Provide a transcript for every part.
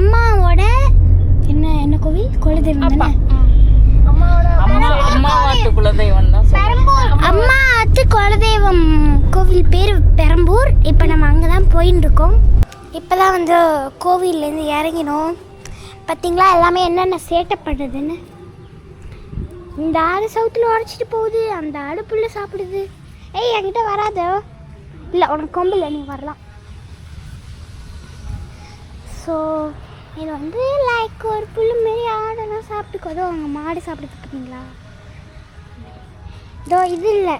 அம்மாவோட என்ன என்ன கோவில்? குலதெய்வம் தானே? அம்மாவாத்து குலதெய்வம் தான். அம்மாவாத்து குலதெய்வம் கோவில் பேர் பெரம்பூர். இப்போ நம்ம அங்கே தான் போயின்னு இருக்கோம். இப்போ தான் வந்து கோவில்லேருந்து இறங்கினோம். பார்த்தீங்களா எல்லாமே என்னென்ன சேட்டப்படுதுன்னு. இந்த ஆடு சவுத்தில் உடச்சிட்டு போகுது, அந்த ஆடு புல்ல சாப்பிடுது. ஏய் என்கிட்ட வராத. இல்லை உனக்கு கொம்பில்லை, நீ வரலாம். ஸோ இது வந்து லைக் ஒரு புல்லு மாரி ஆடெல்லாம் சாப்பிட்டுக்கோதோ. அவங்க மாடு சாப்பிடுது பார்த்தீங்களா? இதோ இது இல்லை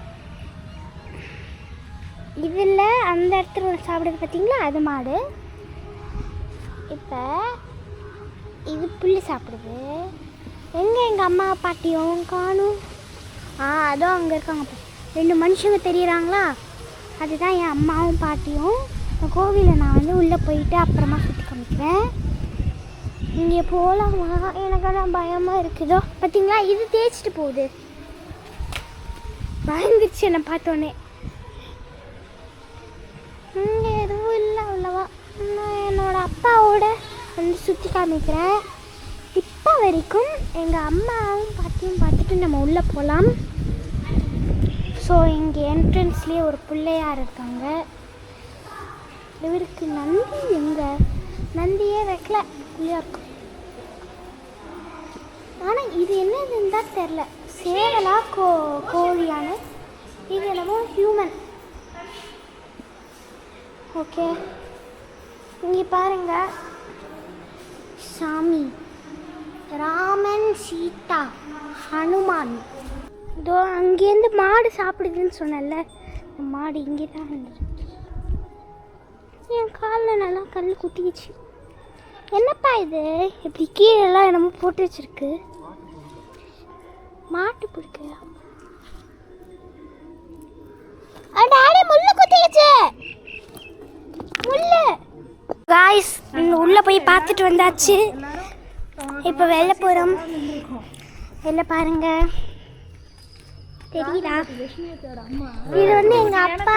அந்த இடத்துல சாப்பிடுது பார்த்தீங்களா? அது மாடு. இப்போ இது புல் சாப்பிடுது. எங்கே எங்கள் அம்மா பாட்டியும் காணும்? அதோ அங்கே இருக்காங்க. 2 மனுஷங்க தெரியுறாங்களா? அதுதான் என் அம்மாவும் பாட்டியும். கோவிலில் நான் வந்து உள்ளே போயிட்டு அப்புறமா சுற்றி காமிக்கிறேன். இங்கே போகலாமா? எனக்கு தான் பயமாக இருக்குதோ. பார்த்தீங்களா இது தேய்ச்சிட்டு போகுது. பயந்துருச்சு என்னை பார்த்தோன்னே. இங்கே எதுவும் இல்லை அவ்வளவா. நான் என்னோடய அப்பாவோட வந்து சுற்றி காமிக்கிறேன். இப்போ வரைக்கும் எங்கள் அம்மாவும் பாட்டியும் பார்த்துட்டு நம்ம உள்ளே போகலாம். ஸோ இங்கே என்ட்ரன்ஸ்லேயே ஒரு பிள்ளையார் இருக்காங்க. இவருக்கு நந்தி எங்கே? நந்தியே வைக்கல, பிள்ளையார் இருக்கும். ஆனால் இது என்னதுன்னு தான் தெரில. சேவலா கோழியான இது என்னமோ ஹியூமன். ஓகே இங்கே பாருங்க, சாமி, ராமன், சீதா, ஹனுமான். இதோ அங்கேருந்து மாடு சாப்பிடுதுன்னு சொன்னல, இந்த மாடு இங்கே தான் இருந்துச்சு. என் காலில் நல்லா கல் குத்திக்கிச்சு. என்னப்பா இது இப்படி கீழெல்லாம் என்னமோ போட்டு வச்சிருக்கு? மாட்டு பிடிக்கல. டாடி முள்ளு குத்திக்கிச்சு, முள்ளு. காய்ஸ் உள்ளே போய் பார்த்துட்டு வந்தாச்சு. இப்போ வெளில போகிறோம். வெளில பாருங்க, தெரியுதா? இது வந்து எங்க அப்பா,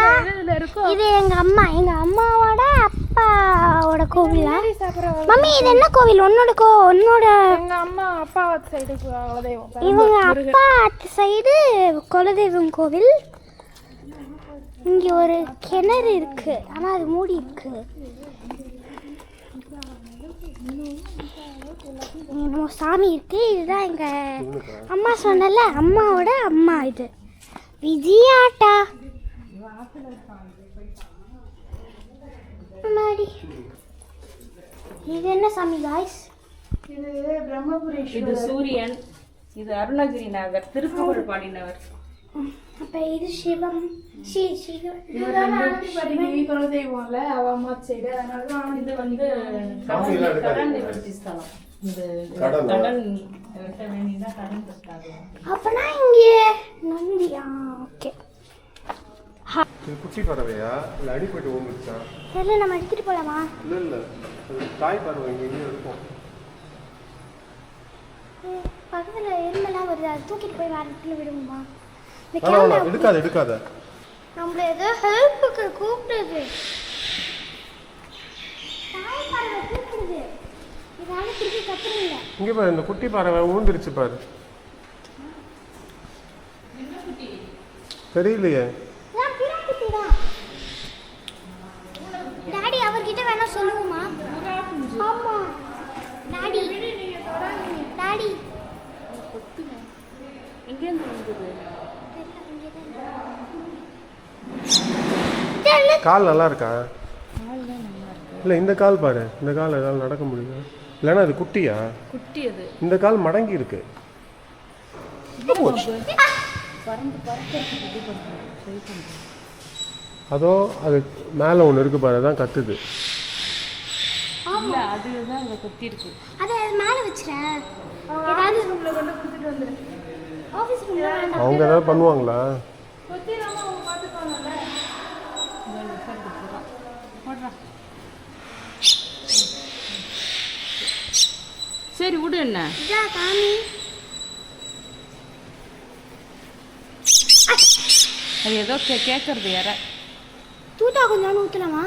இது எங்க அம்மா. எங்க அம்மாவோட அப்பாவோட கோவிலா? மம்மி இது என்ன கோவில்? உன்னோட எங்க அம்மா அப்பா சைடு குலதெய்வம். இவங்க அப்பா சைடு குலதெய்வம் கோவில். இங்க ஒரு கிணறு இருக்கு, ஆனா அது மூடி இருக்கு. என்னமோ சாமி இருக்கு. இதுதான் எங்க அம்மா சொன்னல, அம்மாவோட அம்மா. இது விஜயாட்டா மாடி. இது என்ன சாமி காய்ஸ்? இது பிரம்மபுரேஸ்வரர், இது சூரியன், இது அருணகிரி நாகர், திருப்புகழ் பாடினவர். அப்ப இது சிவம். குலதெய்வம்ல அவ அம்மா சைடு. அதனாலதான் இது வந்து கடன் நிவர்த்தி ஸ்தலம். இது கடன் அப்பனா இங்க நந்தியா? ஓகே. குட்டி பறவையா இல்ல அடி போயிட்டு ஓங்குச்சா? தெரியல, நம்ம எடுத்துட்டு போலாமா? இல்ல அது தாய் பறவை இங்க இருக்கும். பக்கத்துல எறும்பெல்லாம் வருது, அது தூக்கிட்டு போய் வேற இடத்துல விடுவோமா? எடுக்காத. நம்மள ஏதோ ஹெல்ப்புக்கு கூப்பிடுது. தாய் பறவை கூப்பிடுது. இதால திருப்பி கத்துறீங்க. இங்க பாரு, இந்த குட்டி பறவை ஊந்துருச்சு பாரு. தெரியலையே. நான் பிராக்குட்டி தான். டாடி அவர்கிட்ட வேணா சொல்லுவோமா? ஆமா டாடி. டாடி எங்க இருந்து வந்தது? கால் நல்லா இருக்கா? இல்லை இந்த கால் பாரு, இந்த கால் ஏதாவது நடக்க முடியுமா? இல்லைன்னா அது குட்டியா? குட்டி அது. இந்த கால் மடங்கி இருக்கு. அதோ அது மேலே ஒன்று இருக்கு பாரு, அதான் கத்துது. இல்ல அதுதான் அங்க கொத்தி இருக்கு. அத மேல வச்சிரேன். ஏதாவது ரூம்ல கொண்டு கொடுத்துட்டு வந்துரு. ஆபீஸ் ரூம்ல வேண்டாம். அவங்க ஏதாவது பண்ணுவாங்களா? கொத்திராம அவங்க பாத்துப்பாங்கல. போடுறா. சரி விடு. என்ன இதா காமி. அது ஏதோ கேட்கறது யார. தூத்தா கொஞ்சம் ஊற்றலாமா?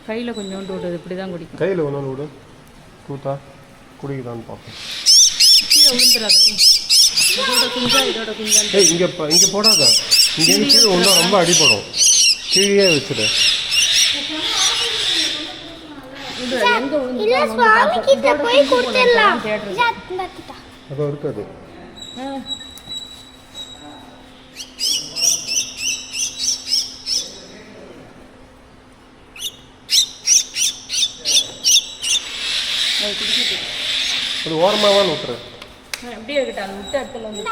கையில் கொஞ்சோண்டு விடுது இப்படி தான் குடிக்கும். கையில் ஒன்று விடு கூத்தா குடிக்குதான்னு பார்ப்போம். கீழே விழுந்துடாத. இதோட குஞ்சா இதோட குஞ்சா. ஏய் இங்கே போடாத. இங்கே கீழே ஒன்றும் ரொம்ப அடிப்படும். கீழே வச்சுடு. இல்ல சுவாமி கிட்ட போய் கொடுத்துடலாம். அப்போ இருக்காது. அது ஓரமாக ஊற்றுறேன். அப்படியே இருக்கட்டும். அது விட்டு இடத்துல வந்து